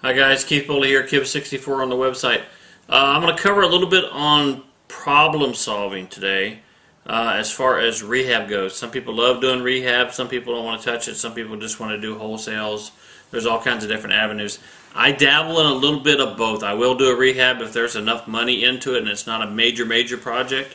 Hi guys, Keith Boley here, Kib64 on the website. I'm going to cover a little bit on problem solving today as far as rehab goes. Some people love doing rehab, some people don't want to touch it, some people just want to do wholesales. There's all kinds of different avenues. I dabble in a little bit of both. I will do a rehab if there's enough money into it and it's not a major project.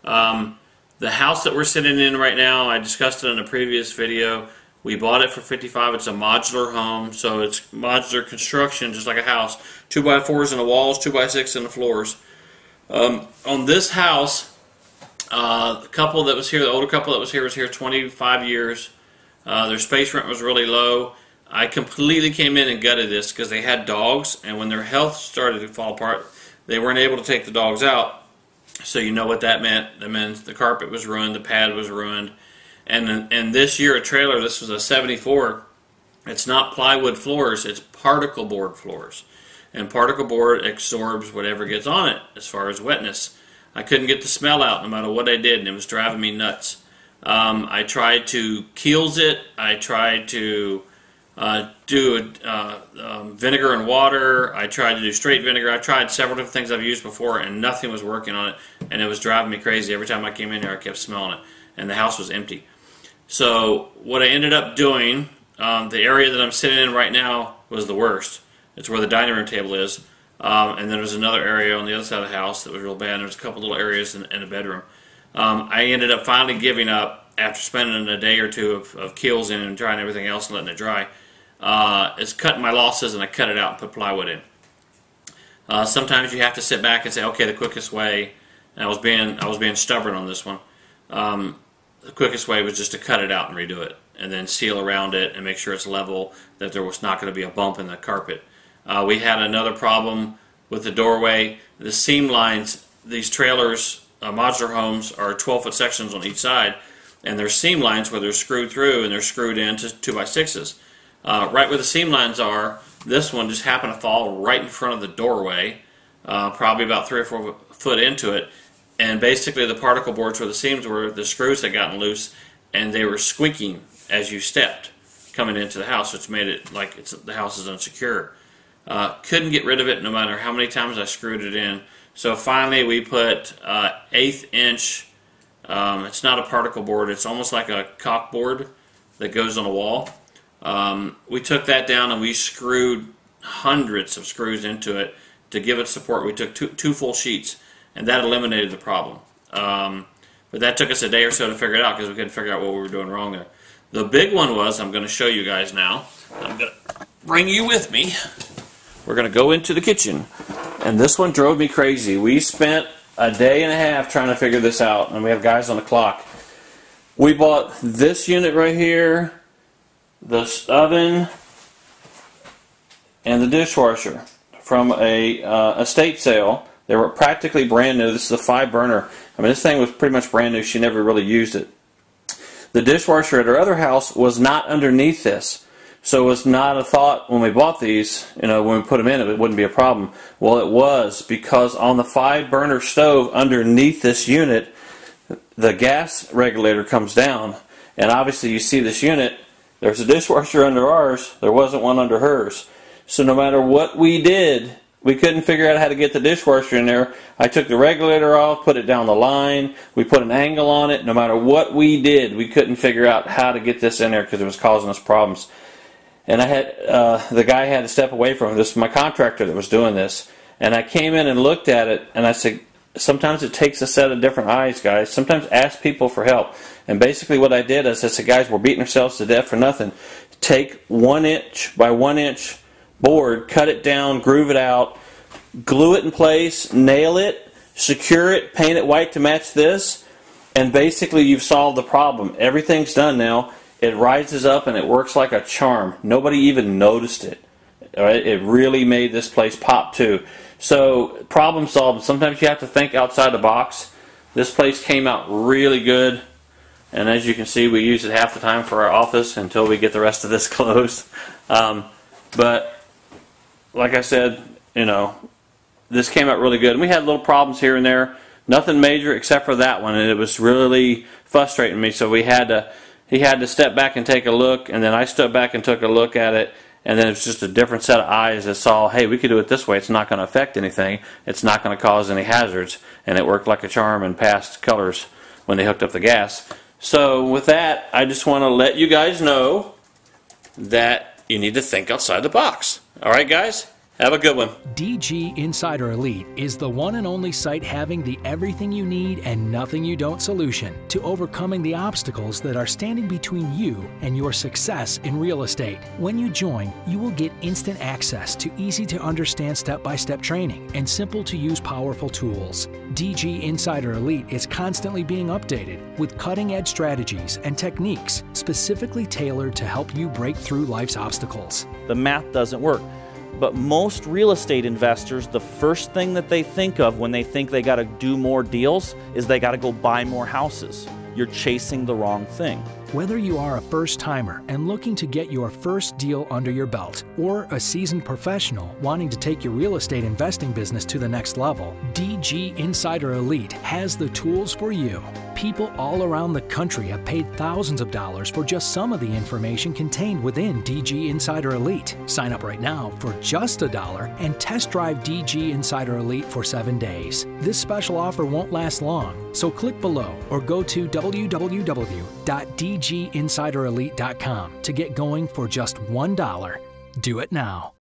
The house that we're sitting in right now, I discussed it in a previous video. We bought it for $55. It's a modular home, so it's modular construction, just like a house. 2x4s in the walls, 2x6 in the floors. On this house, the couple that was here, the older couple that was here 25 years. Their space rent was really low. I completely came in and gutted this because they had dogs, and when their health started to fall apart, they weren't able to take the dogs out. So you know what that meant. That meant the carpet was ruined, the pad was ruined. And this year a trailer, this was a 74, it's not plywood floors, it's particle board floors. And particle board absorbs whatever gets on it as far as wetness. I couldn't get the smell out no matter what I did, and it was driving me nuts. I tried to Keels it, I tried to do vinegar and water, I tried to do straight vinegar, I tried several different things I've used before and nothing was working on it, and it was driving me crazy. Every time I came in here I kept smelling it, and the house was empty. So what I ended up doing, the area that I'm sitting in right now was the worst. It's where the dining room table is. And then there's another area on the other side of the house that was real bad. There's a couple little areas in the bedroom. I ended up finally giving up after spending a day or two of Keels in and trying everything else and letting it dry. It's cutting my losses, and I cut it out and put plywood in. Sometimes you have to sit back and say, okay, the quickest way, and I was being stubborn on this one. The quickest way was just to cut it out and redo it, and then seal around it and make sure it's level, that there was not going to be a bump in the carpet. We had another problem with the doorway. The seam lines, these trailers, modular homes, are 12-foot sections on each side, and there's seam lines where they're screwed through and they're screwed into 2x6s. Right where the seam lines are, this one just happened to fall right in front of the doorway, probably about 3 or 4 foot into it. And basically the particle boards where the seams were, the screws had gotten loose, and they were squeaking as you stepped coming into the house, which made it like the house is unsecure. Couldn't get rid of it no matter how many times I screwed it in. So finally we put 1/8 inch, it's not a particle board, it's almost like a caulk board that goes on a wall. We took that down and we screwed hundreds of screws into it to give it support. We took two full sheets, and that eliminated the problem. But that took us a day or so to figure it out because we couldn't figure out what we were doing wrong there. The big one was, I'm going to show you guys now. I'm going to bring you with me. We're going to go into the kitchen. And this one drove me crazy. We spent a day and a half trying to figure this out, and we have guys on the clock. We bought this unit right here, this oven, and the dishwasher from a estate sale. They were practically brand new. This is a 5-burner. I mean, this thing was pretty much brand new. She never really used it. The dishwasher at her other house was not underneath this. So it was not a thought when we bought these, when we put them in, it wouldn't be a problem. Well, it was, because on the 5-burner stove underneath this unit, the gas regulator comes down. And obviously you see this unit, there's a dishwasher under ours, there wasn't one under hers. So no matter what we did, we couldn't figure out how to get the dishwasher in there. I took the regulator off, put it down the line, we put an angle on it. No matter what we did, we couldn't figure out how to get this in there because it was causing us problems. And I had the guy had to step away from it. This was my contractor that was doing this. And I came in and looked at it, and I said, sometimes it takes a set of different eyes, guys. Sometimes ask people for help. And basically what I did is I said, guys, we're beating ourselves to death for nothing. Take 1 inch by 1 inch board, cut it down, groove it out, glue it in place, nail it, secure it, paint it white to match this, and basically you've solved the problem. Everything's done now. It rises up and it works like a charm. Nobody even noticed it. Right? It really made this place pop too. So problem solved. Sometimes you have to think outside the box. This place came out really good, and as you can see, we use it half the time for our office until we get the rest of this closed. But like I said, this came out really good. And we had little problems here and there. Nothing major except for that one, and it was really frustrating me. So he had to step back and take a look, and then I stepped back and took a look at it, and then it's just a different set of eyes that saw, hey, we could do it this way. It's not going to affect anything. It's not going to cause any hazards, and it worked like a charm and passed colors when they hooked up the gas. So with that, I just want to let you guys know that you need to think outside the box. All right, guys? Have a good one. DG Insider Elite is the one and only site having the everything you need and nothing you don't solution to overcoming the obstacles that are standing between you and your success in real estate. When you join, you will get instant access to easy to understand step-by-step training and simple to use powerful tools. DG Insider Elite is constantly being updated with cutting-edge strategies and techniques specifically tailored to help you break through life's obstacles. The math doesn't work. But most real estate investors, the first thing that they think of when they think they got to do more deals is they got to go buy more houses. You're chasing the wrong thing. Whether you are a first-timer and looking to get your first deal under your belt, or a seasoned professional wanting to take your real estate investing business to the next level, DG Insider Elite has the tools for you. People all around the country have paid thousands of dollars for just some of the information contained within DG Insider Elite. Sign up right now for just $1 and test drive DG Insider Elite for 7 days. This special offer won't last long, so click below or go to www.dginsiderelite.com to get going for just $1. Do it now.